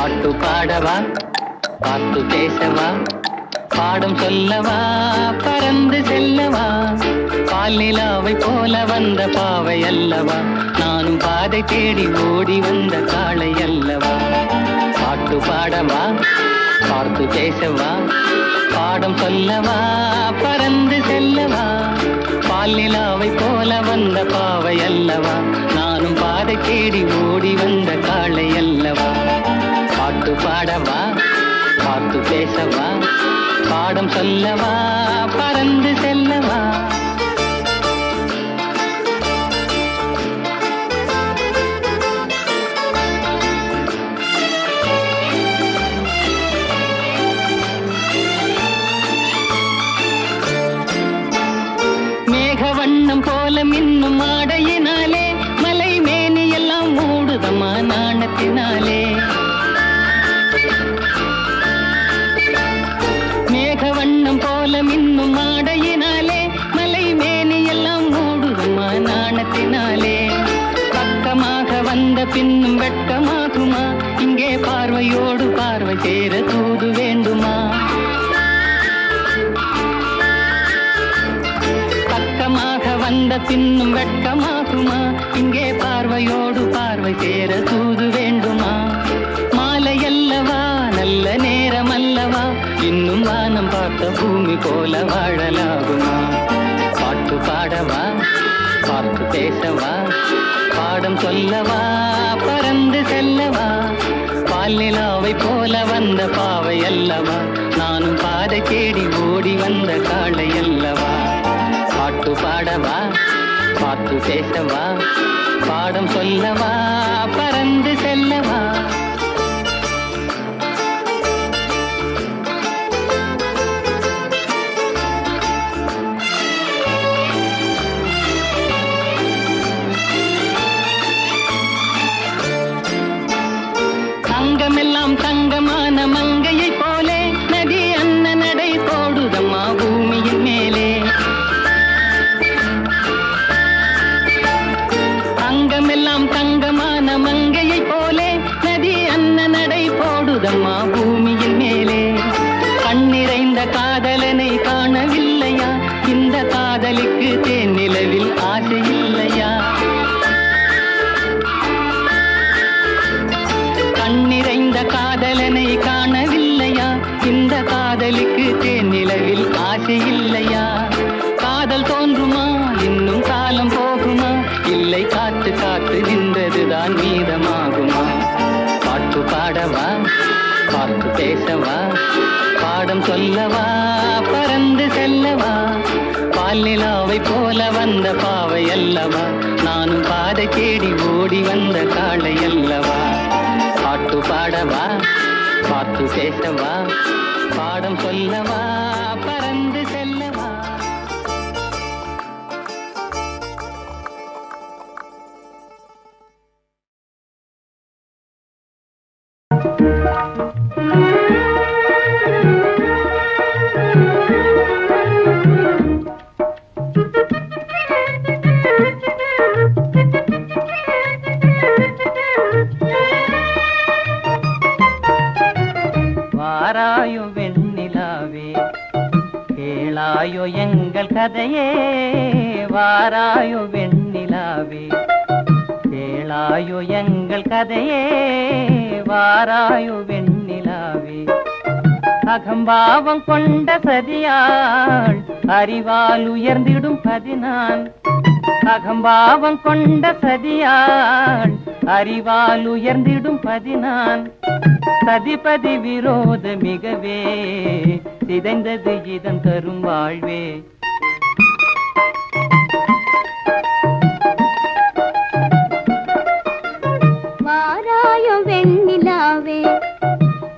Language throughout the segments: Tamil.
பாட்டு பாடவா, பாட்டு பேசவா, பாடம் சொல்லவா, பறந்து செல்லவா, பால் நிலாவை போல வந்த பாவை அல்லவா, நானும் பாதை தேடி ஓடி வந்த காளை அல்லவா. பாட்டு பாடவா, பாட்டு பேசவா, பாடம் சொல்லவா, பறந்து செல்லவா, பால் நிலாவை போல வந்த பாவை அல்லவா, நானும் பாதை தேடி ஓடி வந்த காளை அல்லவா. பாட்டு பாடவா, பாட்டு பேசவா, பாடம் சொல்லவா, பறந்து செல்லவா. மேகவண்ணம் போல மின்னும் ஆடையினாலே மலை மேனி எல்லாம் மூடுதம்மா நாணத்தினாலே. மேகவண்ணம் போல மின்னும் ஆடையினாலே மலை மேனி எல்லாம் மூடுதம்மா நாணத்தினாலே. பக்கமாக வந்த பின்னும் வெட்கமாகுமா, இங்கே பார்வையோடு பார்வை சேர தூது வேண்டுமா. பக்கமாக வந்த பின்னும் வெட்கமாகுமா, இங்கே பார்வையோடு பார்வை சேர தூது வேண்டுமா. மாலை அல்லவா, நல்ல நேரம் அல்லவா, இன்னும் வானம் பார்த்த பூமி போல வாழலாகுமா. பாட்டு பாடவா, பாட்டு பேசவா, பாடம் சொல்லவா, பறந்து செல்லவா, பால் நிலாவை போல வந்த பாவை அல்லவா, நானும் பாதை தேடி ஓடி வந்த காளை அல்லவா. பாட்டு பாடவா, பாட்டு பேசவா, பாடம் சொல்லவா, பறந்து செல்லவா. தங்கமெல்லாம் தங்கமான மங்கையை போலே நதி அன்ன நடை போடுதம்மா பூமியின் மேலே. தங்கமெல்லாம் தங்கமான மங்கையை போலே நதி அன்ன நடை போடுதம்மா பூமியின் மேலே. கண்ணிறைந்த காதலனை காணவில்லையா, இந்த காதலுக்கு தேன் நிலவில் ஆசை இல்லையா. கண்ணிறைந்த காதலனை காணவில்லையா, இந்த காதலுக்கு தேன் நிலவில் ஆசை இல்லையா. காதல் தோன்றுமா, இன்னும் காலம் போகுமா, இல்லை காத்து காத்து நின்றதுதான் மீதமாகுமா. பாட்டு பாடவா, பாட்டு பேசவா, பாடம் சொல்லவா, பறந்து செல்லவா, பால் நிலாவை போல வந்த பாவை அல்லவா, நானும் பாதை தேடி ஓடி வந்த காளை அல்லவா. பாட்டு பாடவா, பாட்டு பேசவா, பாடம் சொல்லவா, பறந்து செல்லவா. வாராயோ வெண்ணிலாவே, கேளாயோ எங்கள் கதையே. வாராயோ வெண்ணிலாவே, கேளாயோ எங்கள் கதையே. வாராயோ வெண்ணிலாவே, அகம்பாவம் கொண்ட சதியாள் அறிவால் உயர்ந்திடும் பதினான். அகம்பாவம் கொண்ட சதியாள் அறிவால் உயர்ந்திடும் பதினான். சதிபதி விரோத மிகவே சிதைந்தது இதன் தரும் வாழ்வே. வாராயோ வெண்ணிலாவே,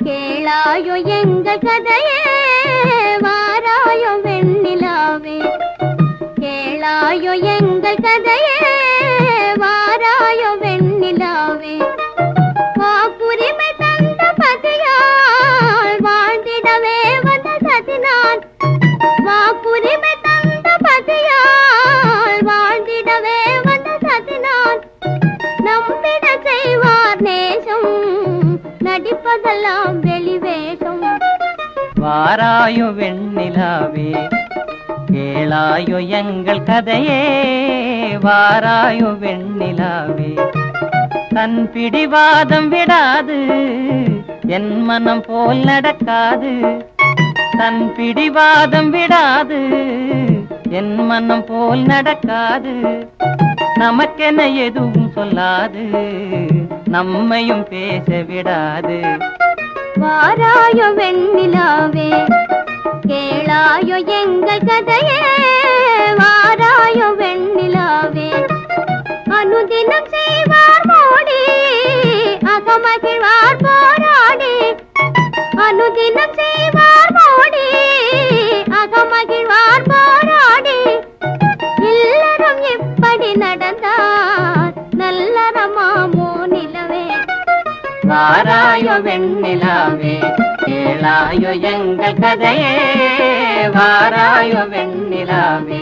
கேளாயோ எங்கள் கதையே. வாராயோ வெண்ணிலாவே, கேளாயோ எங்கள் கதையே. வாராயோ வெண்ணிலாவே, வாக்குரிமை தந்த பதியால் வாழ்ந்திடவே வந்த சதினான். வாக்குரிமை தந்த பதியால் வாழ்ந்திடவே வந்த சதினான். நம்பிட செய்வார் நேசம் நடிப்பது வாராயோ வெண்ணிலாவே கேளாயோ எங்கள் கதையே வாராயோ வெண்ணிலாவே தன் பிடிவாதம் விடாது என் மனம் போல் நடக்காது தன் பிடிவாதம் விடாது என் மனம் போல் நடக்காது நமக்கென எதுவும் சொல்லாது நம்மையும் பேச விடாது வாராயோ வெண்ணிலாவே கேளாயோ எங்கள் கதையே வாராயோ வெண்ணிலாவே அனுதினம் செய்வார் மோடி அகமகிழ்வார் போராடி அனுதினம் செய்வார் மோடி அகமகிழ்வார் போராடி இல்லறம் எப்படி நடந்தார் நல்லறமாமோ நிலவே வாராயோ வெண்ணிலாவே கேளாயோ எங்கள் கதையே வாராயோ வெண்ணிலாவே.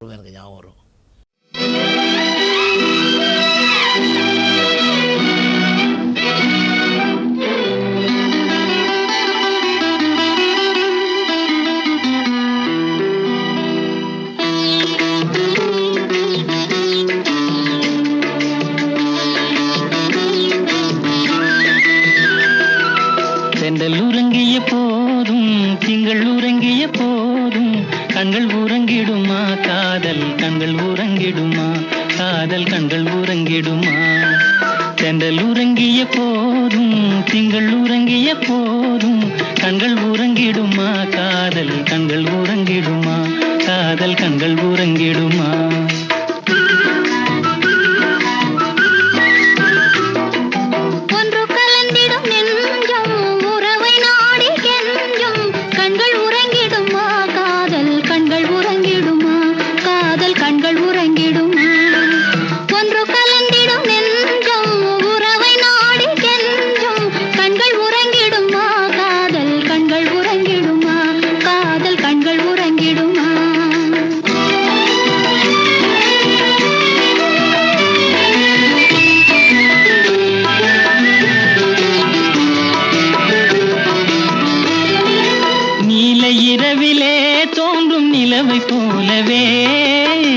எனக்கு ஞாபகம் வரும். செந்தல் உறங்கிய போதும் திங்கள் உறங்கிய போதும் கண்கள் உறங்கிடுமா காதல் கண்கள் உறங்கிடுமா காதல் கண்கள் உறங்கிடுமா செந்தல் உறங்கிய போதும் திங்கள் உறங்கிய போதும் கண்கள் உறங்கிடுமா காதல் கண்கள் உறங்கிடுமா காதல் கண்கள் உறங்கிடுமா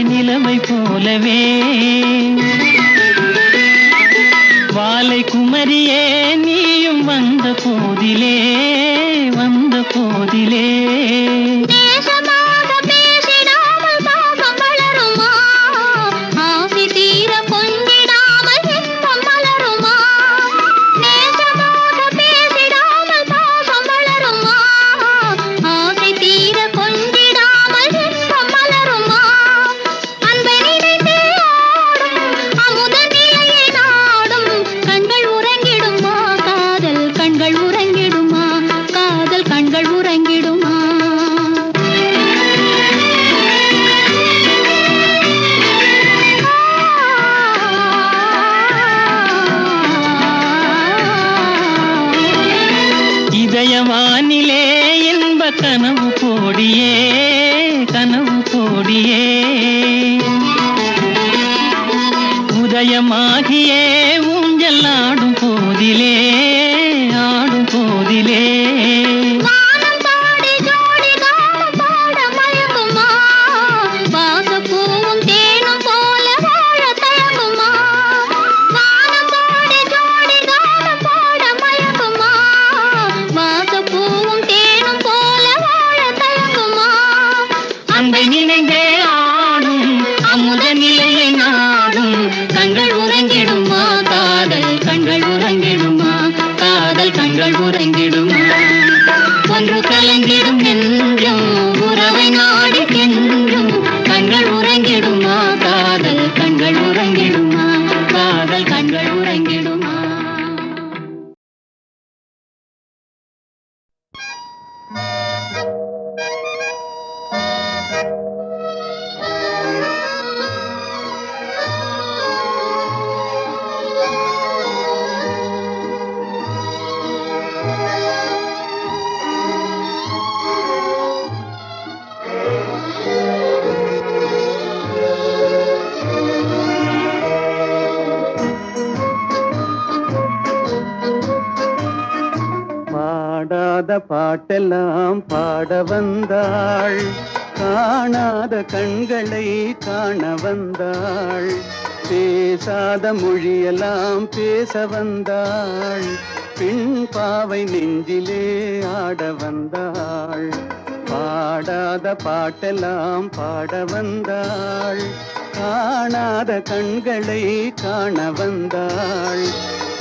நிலவை போலவே வாலை குமரியே நீயும் வந்த போதிலே இதயவானிலே இன்ப கனவு கோடியே உதயமாகியே ஊஞ்சல் ஆடும் போதிலே நினைந்தே ஆடும் அமுத நிலையை நாடும் கண்கள் உறங்கிடுமா காதல் கண்கள் உறங்கிடுமா காதல் கண்கள் உறங்கிடுமா. பாடாத பாட்டெல்லாம் பாட வந்தாள், காணாத கண்களை காண வந்தாள், பேசாத மொழியெல்லாம் பேச வந்தாள், பெண் பாவை நெஞ்சிலே ஆட வந்தாள். பாடாத பாட்டெல்லாம் பாட வந்தாள், காணாத கண்களை காண வந்தாள்,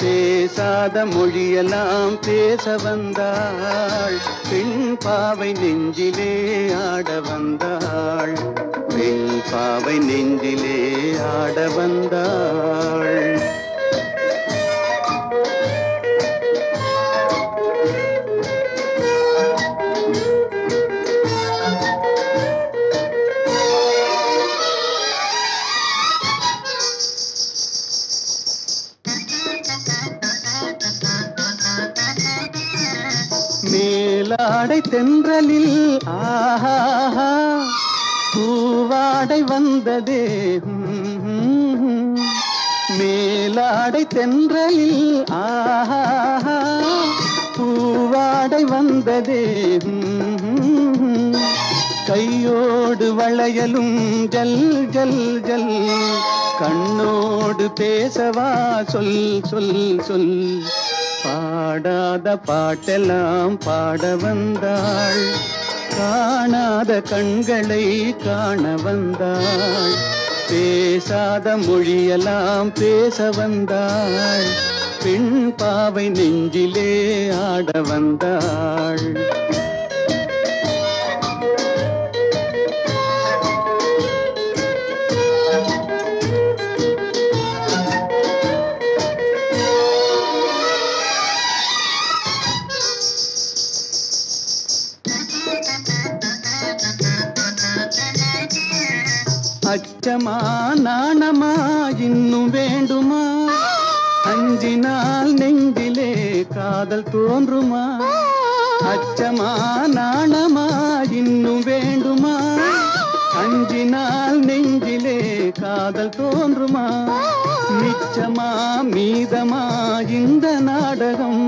பேசாத மொழியெல்லாம் பேச வந்தாள், பெண் பாவை நெஞ்சிலே ஆட வந்தாள், பெண் பாவை நெஞ்சிலே ஆட வந்தாள். மேலாடை தென்றலில் ஆஹா பூவாடை வந்ததே, மேலாடை தென்றலில் ஆஹா பூவாடை வந்ததே, கையோடு வளையலும் ஜல் ஜல் ஜல், கண்ணோடு பேசவா சொல் சொல் சொல், பாடாத பாட்டெல்லாம் பாட வந்தாள், காணாத கண்களை காண வந்தாள், பேசாத மொழியெல்லாம் பேச வந்தாள், பெண் பாவை நெஞ்சிலே ஆட வந்தாள். அச்சமா நாணமா இன்னும் வேண்டுமா, அஞ்சினால் நெஞ்சிலே காதல் தோன்றுமா, அச்சமா நாணமா இன்னும் வேண்டுமா, அஞ்சினால் நெஞ்சிலே காதல் தோன்றுமா, மிச்சமா மீதமா இந்த நாடகம்,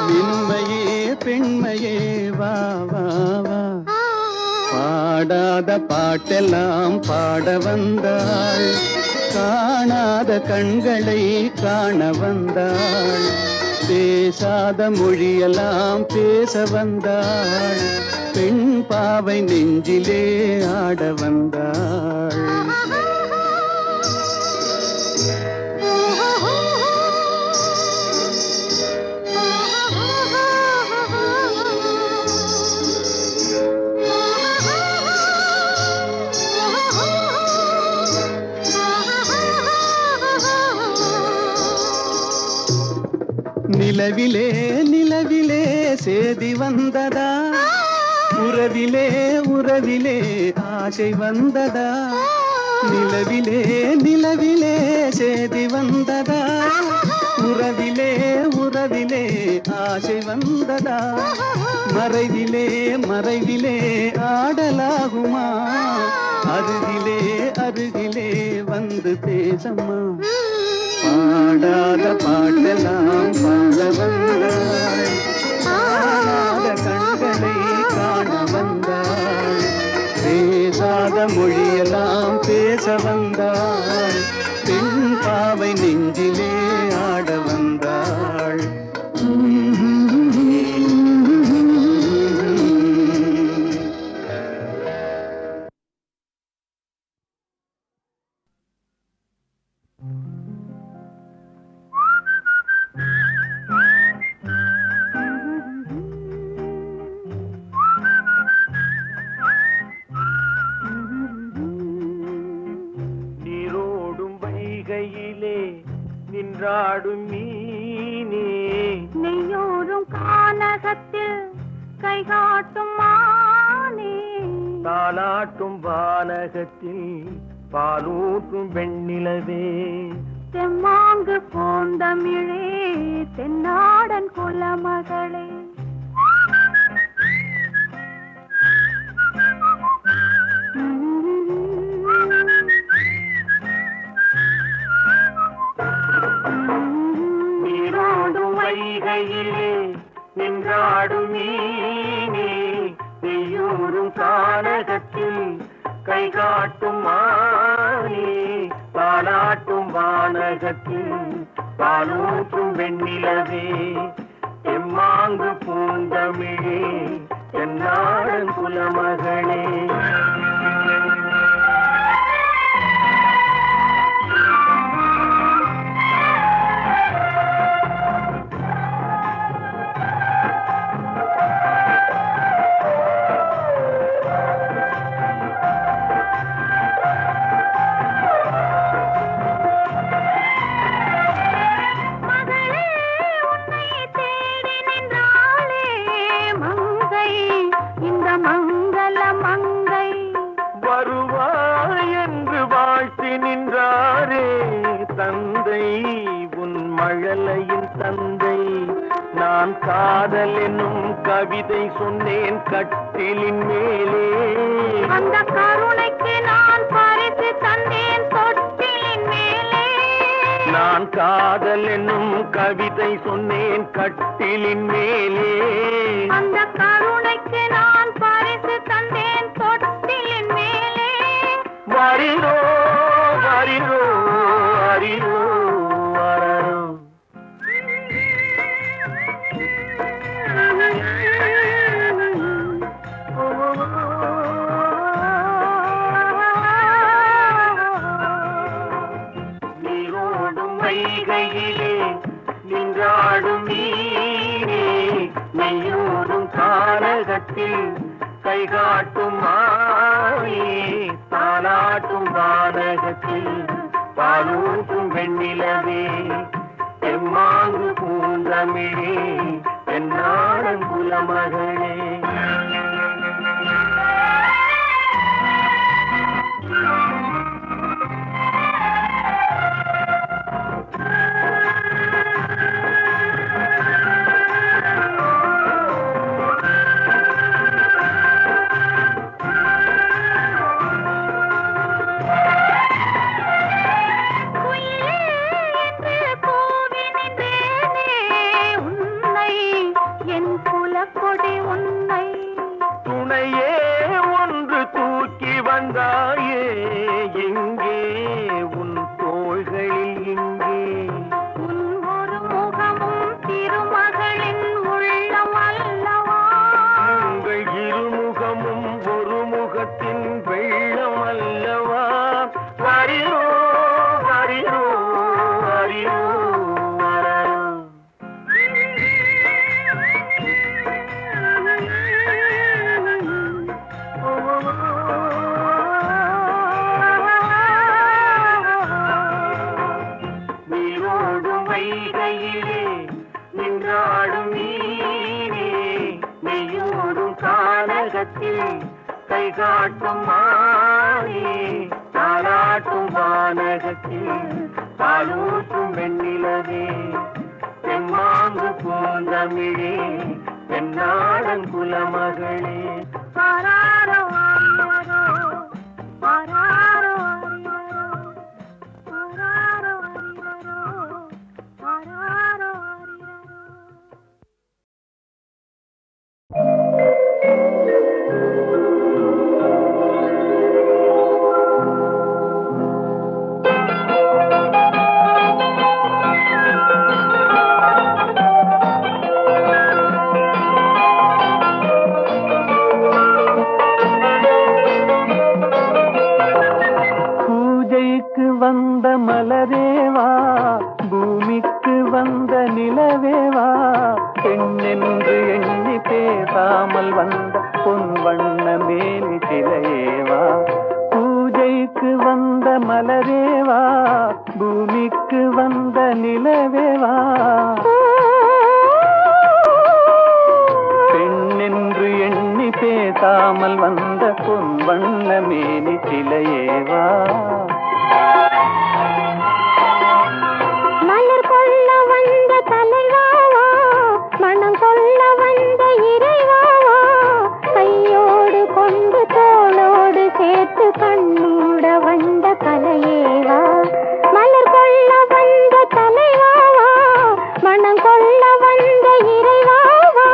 மென்மையே பெண்மையே வா வா வா. பாடாத பாட்டெல்லாம் பாட வந்தாள், காணாத கண்களை காண வந்தாள், பேசாத மொழியெல்லாம் பேச வந்தாள், பெண் பாவை நெஞ்சிலே ஆட வந்தாள். நிலவிலே நிலவிலே சேதி வந்ததா, உறவிலே உறவிலே ஆசை வந்ததா, நிலவிலே நிலவிலே சேதி வந்ததா, உறவிலே உறவிலே ஆசை வந்ததா, மறைவிலே மறைவிலே ஆடலாகுமா, அருகிலே அருகிலே வந்து பேசம்மா. பாடாத பாட்டெல்லாம் பாட வந்தாள், காணாத கண்களை காண வந்தாள், பேசாத மொழியெல்லாம் பேச வந்தாள், பெண் பாவை நெஞ்சிலே ஆட வந்தாள். நின்றாடும் மீனே, நெய்யோரும் கானகத்தில் கைகாட்டும் மானே, தாலாட்டும் வானகத்தில் பாலூட்டும் வெண்ணிலவே, தெம்மாங்கு பூந்தமிழே தென்னாடன் குலமகளே, நீரோடும் வைகையிலே நின்றாடும் மீனே, வானகத்தில் பாலூற்றும் வெண்ணிலவே எம்மாங்கு பூந்தமிழே என்னாடன் குலமகளே. தந்தை உன் மழலையின் தந்தை நான் காதல் என்னும் கவிதை சொன்னேன் கட்டிலின் மேலே. அந்த கருணைக்கு நான் பரிசு தந்தேன் தொட்டிலின் மேலே. நான் காதல் என்னும் கவிதை சொன்னேன் கட்டிலின் மேலே. அந்த கருணைக்கு நான் பரிசு தந்தேன் தொட்டிலின் மேலே. வரிரோ வரிரோ வரிரோ வரரோ. நீரோடும் வைகையிலே நின்றாடும் நீரே நெய்யோடும் கானகத்தில் கைகாட்டும் மாயே தாலாட்டும் வானகத்தில் பாலூட்டும் வெண்ணிலவே எம்மாங்கு பூந்தமிழே என்னாடன் குலமகளே. துணையே ஒன்று தூக்கி வந்தாயே எங்கே உன் தோள்களில் இங்கே. உன் ஒரு முகமும் திருமகளின் உள்ளம் அல்லவா. உங்கள் இருமுகமும் ஒரு முகத்தின் வெள்ளம் அல்லவா. வரிரோ வரிரோ வரிரோ வரரோ. நீரோடும் வைகையிலே நின்றாடும் நீரே நெய்யோடும் கானகத்தில் கைகாட்டும் மாயே தாலாட்டும் வானகத்தில் பாலூற்றும் வெண்ணிலவே எம்மாங்கு பூந்தமிழே என்னாடன் குலமகளே. ஆராரோ ஆரிரரோ, ஆராரோ ஆரிரரோ, ஆராரோ ஆரிரரோ, ஆராரோ ஆரிரரோ. பூஜைக்கு வந்த மலரேவா பூமிக்கு வந்த நிலவேவா பெண்ணென்று எண்ணி பேசாமல் வந்த பொன் வண்ண மேனி சிலையேவா. பூஜைக்கு வந்த மலரேவா பூமிக்கு வந்த நிலவேவா பெண்ணென்று எண்ணி பேசாமல் வந்த பொன் வண்ண மேனி சிலையேவா. மலர் கொள்ள வந்த தலைவாவா மனம் கொள்ள வந்த இறைவாவா கையோடு கொண்டு தோளோடு சேர்த்து கண்ணூட வந்த கலையேவா. மலர் கொள்ள வந்த தலைவாவா மனம் கொள்ள வந்த இறைவாவா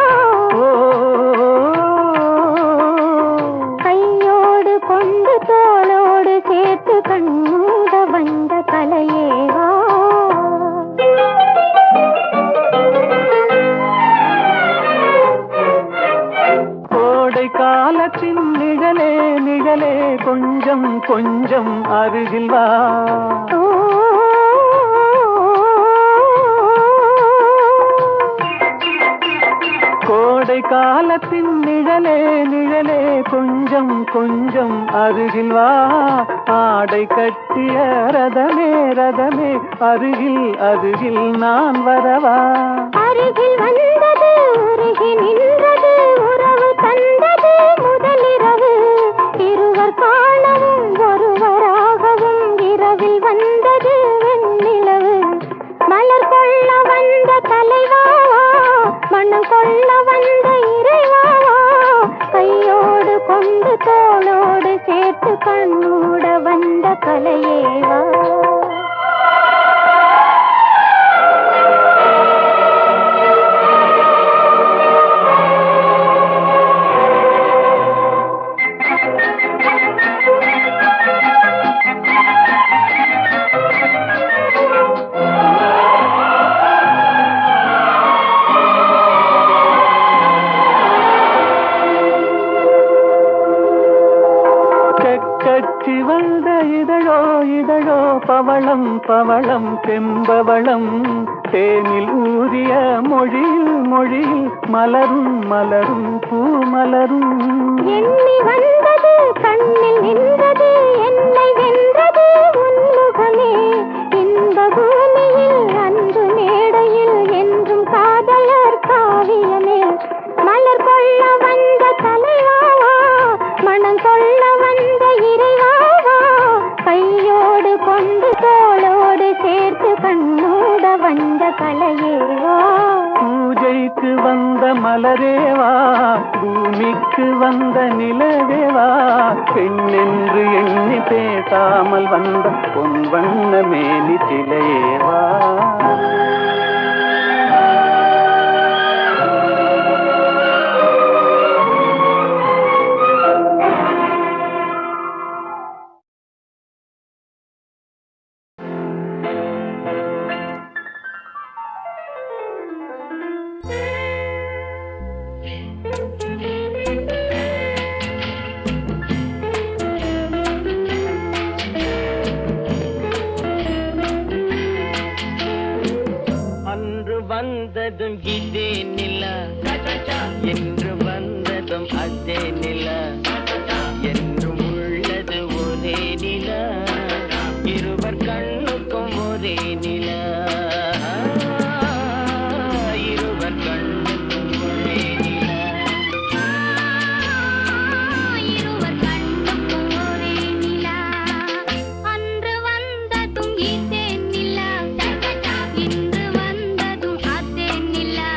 கையோடு கொண்டு தோளோடு சேர்த்து கண் அருகில் வா. கோடை காலத்தின் நிழலே நிழலே கொஞ்சம் கொஞ்சம் அருகில் வா. ஆடை கட்டிய ரதமே ரதமே அருகில் அருகில் நான் வரவா. அருகில் வந்தது உருகி நின்றது உறவு தந்தது முதலிரவு. இருவர் காணவும் ஒருவராகவும் இரவில் வந்தது வெண்ணிலவு. மலர் கொள்ள வந்த தலைவாவா மனம் கொள்ள வந்த இறைவாவா. கையோடு கொண்டு தோளோடு சேர்த்து கண்ணூட வந்த கலையேவா. கச்சி வந்த இதழோ இதழோ பவளம் பவளம் செம்பவளம் தேனில் ஊறிய மொழியில் மொழியில் மலரும் மலரும் பூ மலரும். எண்ணி வந்தது கண்ணில் நின்றது என்னை வென்றது உன்முகமே. இந்த பூமியில் அன்பு மேடையில் என்றும் காதலர் காவியமே. மலர் கொள்ள வந்த தலைவாவா மனம் கொள்ள வந்த இறைவாவா. கையோடு கொண்டு தோளோடு சேர்த்து கண்ணூட வந்த கலையேவா. பூஜைக்கு வந்த மலரேவா பூமிக்கு வந்த நிலவேவா. பெண்ணென்று எண்ணி பேசாமல் வந்த பொன் வண்ண மேனி சிலையேவா. வந்ததும் இதே நிலா என்று வந்ததும் அதே நிலா என்றும் உள்ளது ஒரே நிலா இருவர் கண்ணுக்கும் ஒரே நிலா இருவர் கண்ணுக்கும் ஒரே நிலா இருவர் கண்ணுக்கும் ஒரே நிலா. அன்று வந்ததும் இதே நிலா இன்று வந்ததும் அதே நிலா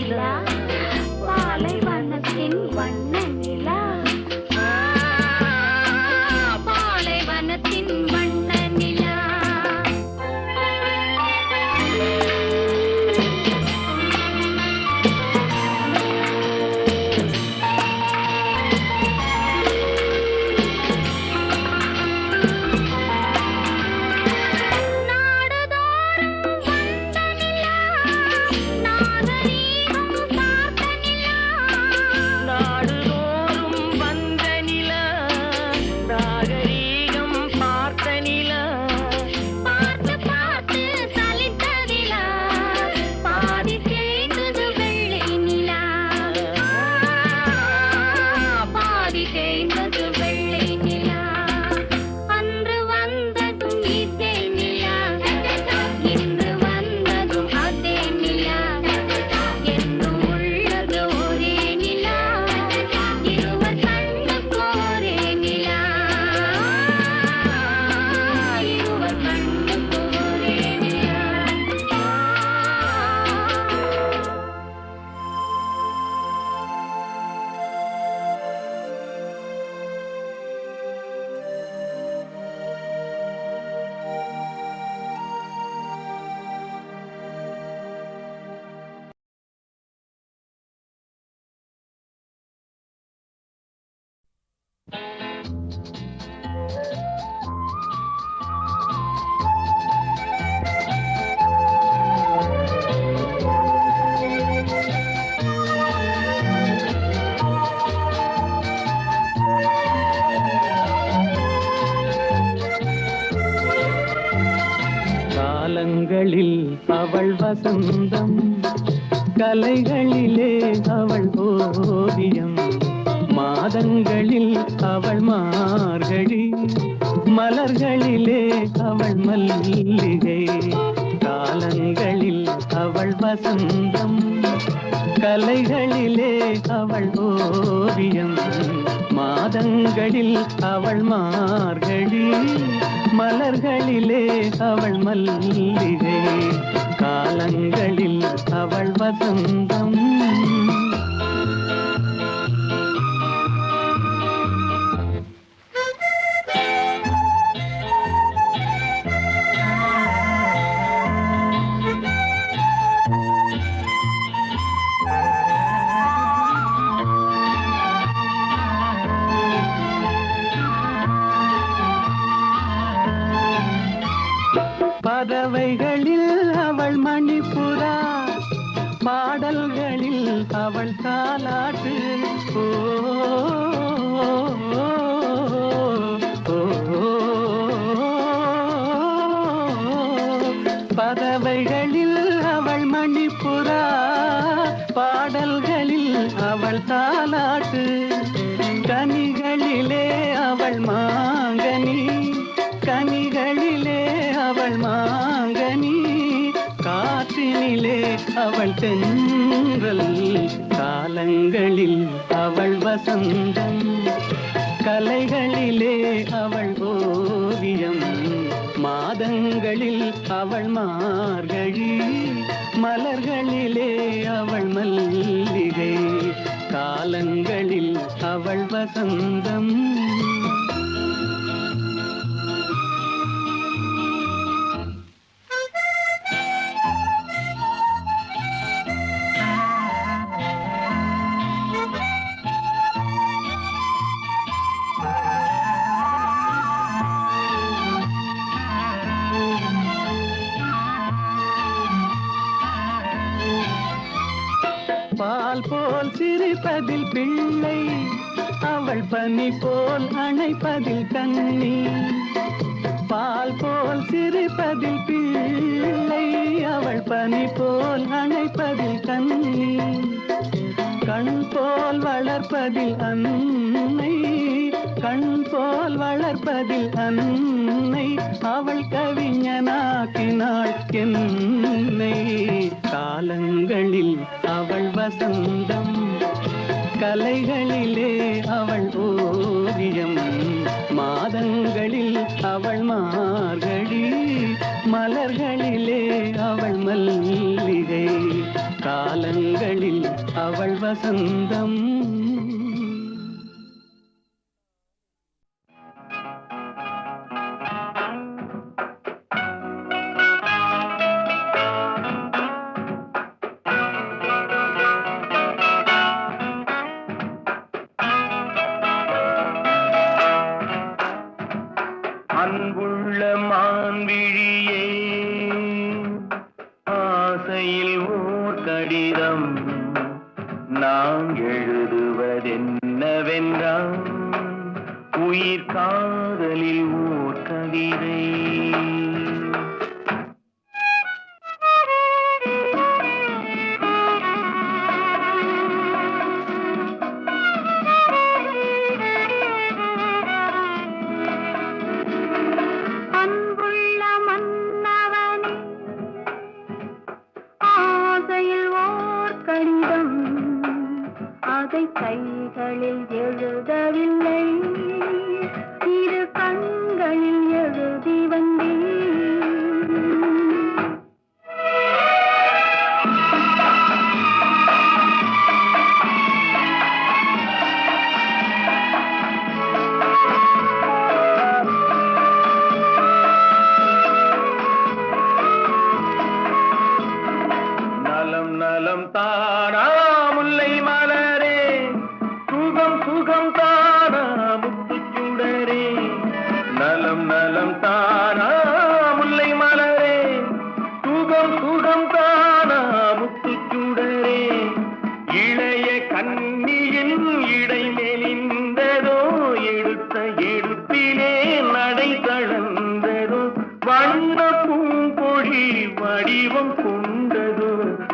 நிலா பாலைவனத்தின் வண்ண நிலா பாலைவனத்தின் வண்ண நிலா நாடுதோறும் வந்த நிலா நாகரீகம் பார்த்த நிலா பார்த்து பார்த்து சலித்ததிலா பாதி தேய்ந்தது வெள்ளை நிலா பாதி தேய்ந்தது வெள்ளை நிலா அன்று வந்ததும் இதே நிலா இன்று வந்ததும் அதே நிலா என்றும் உள்ளது ஒரே நிலா இருவர் கண்ணுக்கு ஒரே நிலா இருவர் கண்ணுக்கு ஒரே நிலா காலங்களில் அவள் வசந்தம் கலைகளிலே அவள் ஓவியம் மாதங்களில் அவள் மார்கழி மலர்களிலே அவள் மல்லிகை காலங்களில் அவள் வசந்தம் கலைகளிலே அவள் ஓவியம் மாதங்களில் அவள் மார்கழி மலர்களிலே அவள் மல்லிகை காலங்களில் அவள் வசந்தம் பறவைகளில் அவள் மணிப்புறா பாடல்களில் அவள் தாலாட்டு ஓ, ஓ, ஓ, பறவைகளில் அவள் மணிப்புறா பாடல்களில் அவள் தாலாட்டு கனிகளிலே அவள் மாங்கனி கனிகளிலே அவள் மாங்கனி காற்றினிலே அவள் தென்றல் காலங்களில் அவள் வசந்தம் கலைகளிலே அவள் ஓவியம் மாதங்களில் அவள் மார்கழி மலர்களிலே அவள் மல்லிகை காலங்களில் அவள் வசந்தம் பால் போல் சிரிப்பதில் பிள்ளை அவள் பனி போல் அணைப்பதில் கண்ணி பால் போல் சிரிப்பதில் பிள்ளை அவள் பனி போல் அணைப்பதில் கண்ணி கண் போல் வளர்ப்பதில் அன்னை கண் போல் வளர்ப்பதில் அன்னை அவள் கவிஞனாக்கினாள் என்னை காலங்களில் அவள் வசந்தம் கலைகளிலே அவள் ஓவியம் மாதங்களில் அவள் மார்கழி மலர்களிலே அவள் மல்லிகை காலங்களில் அவள் வசந்தம். அன்புள்ள மான்விழியே, ஆசையில் ஓர் கடிதம் நான் எழுதுவதென்னவென்றால் உயிர் காதலில் ஓர் கவிதை. கைகளில் எழுதவில்லை, இரு கண்களில் எழுதி வந்தேன். நலம் நலம் தானா முல்லை மலரே, சுகம் சுகம் தானா முத்துச்சுடரே. நலம் நலம் தானா முல்லை மலரே, சுகம் சுகம் தானா முத்துச்சுடரே. இளைய கண்ணியின் இடை மெலிந்ததோ, எடுத்த எடுப்பிலே நடை தளர்ந்ததோ. வண்ண பூங்கொடி வடிவம் கொண்டதோ,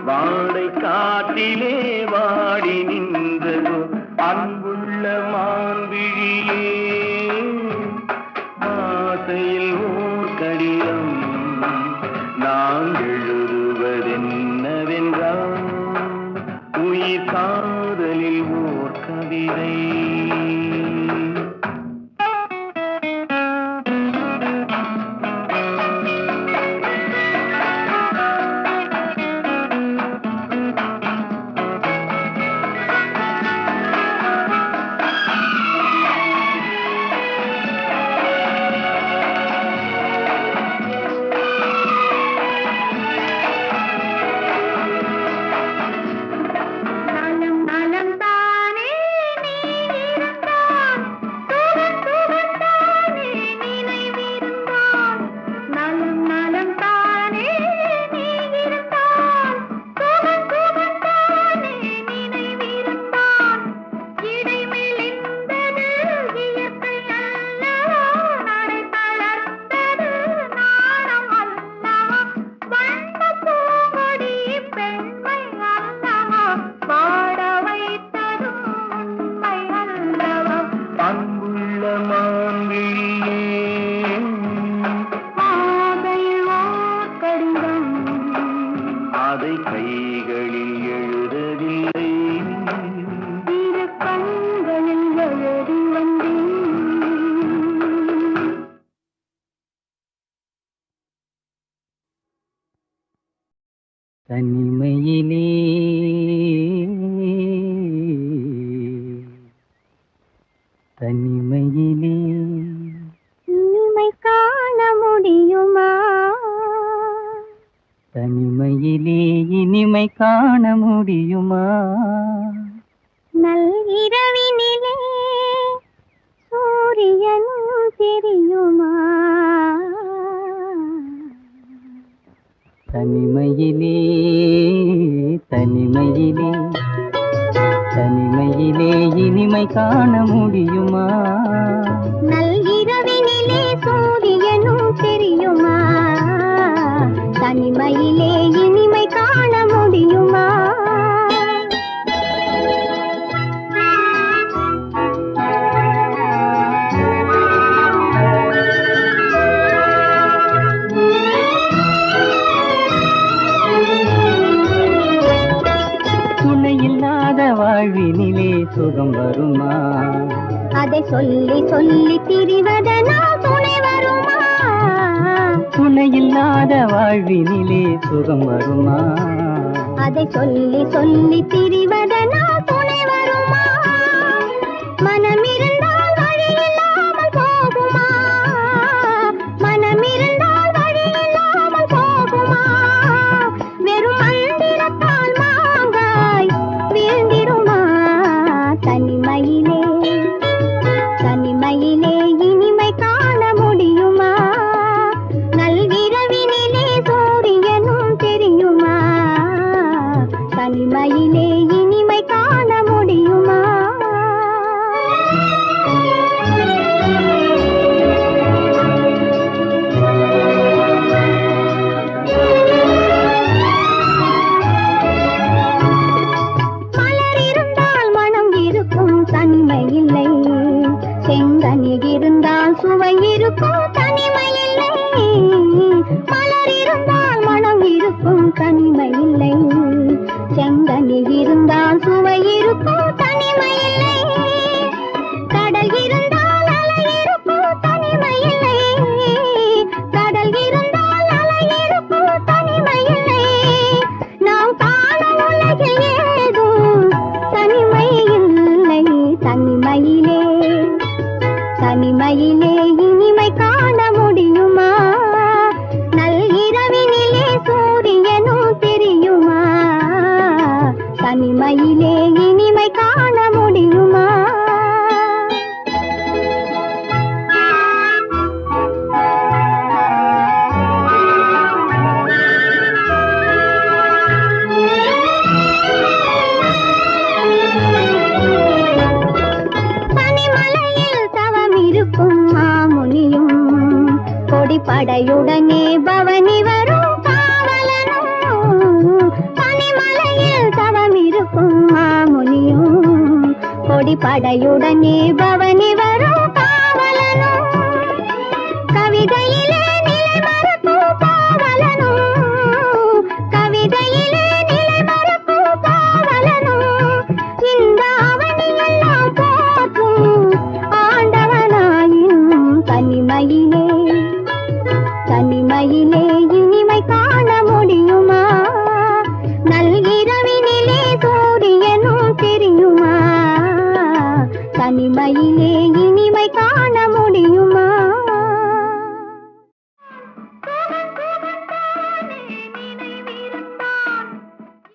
வாடை காட்டிலே வாடி நின்றதோ. அன்புள்ள மான்விழியே, ஆசையில் ஓர் கடிதம் நான் எழுதுவதென்னவென்றால் உயிர் காதலில் ஓர் கவிதை. அதை கைகளில் எழுதவில்லை, இரு கண்களில் எழுதி வந்தேன். தனிமையிலே தனிமையிலே இனிமை காண முடியுமா? தனிமையிலே இனிமை காண முடியுமா? நல்இரவினிலே சூரியனும் தெரியுமா? தனிமையிலே தனிமையிலே தனிமையிலே இனிமை காண முடியுமா? நல்இரவினிலே சூரியனும் தெரியுமா? தனிமையிலே இனிமை காண முடியுமா? துணையில்லாத வாழ்வினிலே சுகம் வருமா? அதை சொல்லி சொல்லி திரிவதனால் துணை வருமா? துணையில்லாத வாழ்வினிலே சுகம் வருமா? அதை சொல்லி சொல்லி திரிவதனால் துணை வருமா? மனமிருந்தால் வழி இல்லாமல் போகுமா? மனமிருந்தால் வழி இல்லாமல் போகுமா? வெறும் மந்திரத்தால் மாங்காய் வீழ்ந்திடுமா? தனிமையிலே தனிமையிலே இனிமை காண முடியுமா? நல்கிரவினிலே சூரியனும் தெரியுமா? தனிமையிலே இனிமை காண முடியுமா? மலர் இருந்தால் மனம் இருக்கும், தனிமை இல்லை. செங்கனி இருந்தால் சுவை இருக்கும், தனிமை இல்லை. மலர் இருந்தால் மனம் இருக்கும், தனிமை இல்லை. செங்கனி இருந்தால் சுவை இருக்கும், தனிமை இல்லை. கடல் இருந்தால் அலை இருக்கும், தனிமை இல்லை. கடல் இருந்தால் அலை இருக்கும், தனிமை இல்லை. நாம் காணும் உலகில் ஏதும் தனிமை இல்லை. தனிமையிலே தனிமையிலே இனிமை காண முடியுமா? நல்கிரவினிலே சூரியனும் தெரியுமா? தனிமையிலே இனிமை காண முடியுமா? பனிமலையில் தவம் இருக்கும் மாமுனியும், கொடிப்படையுடனே பவனி வரும் காவலனும். பனிமலையில் தவம் இருக்கும் மாமுனியும், கொடிப்படையுடனே பவனி வரும் காவலனும். கவிதையிலே நிலை மறக்கும் காவலனும். கவிதையிலே நிலை மறக்கும் காவலனும். இந்த அவனியெல்லாம் போற்றும் ஆண்டவனாயின் தனிமையிலே தனிமையிலே இனிமை காண முடியுமா? நல்கிரவினிலே சூரியனும் தெரியுமா? தனிமையிலே இனிமை காண முடியுமா?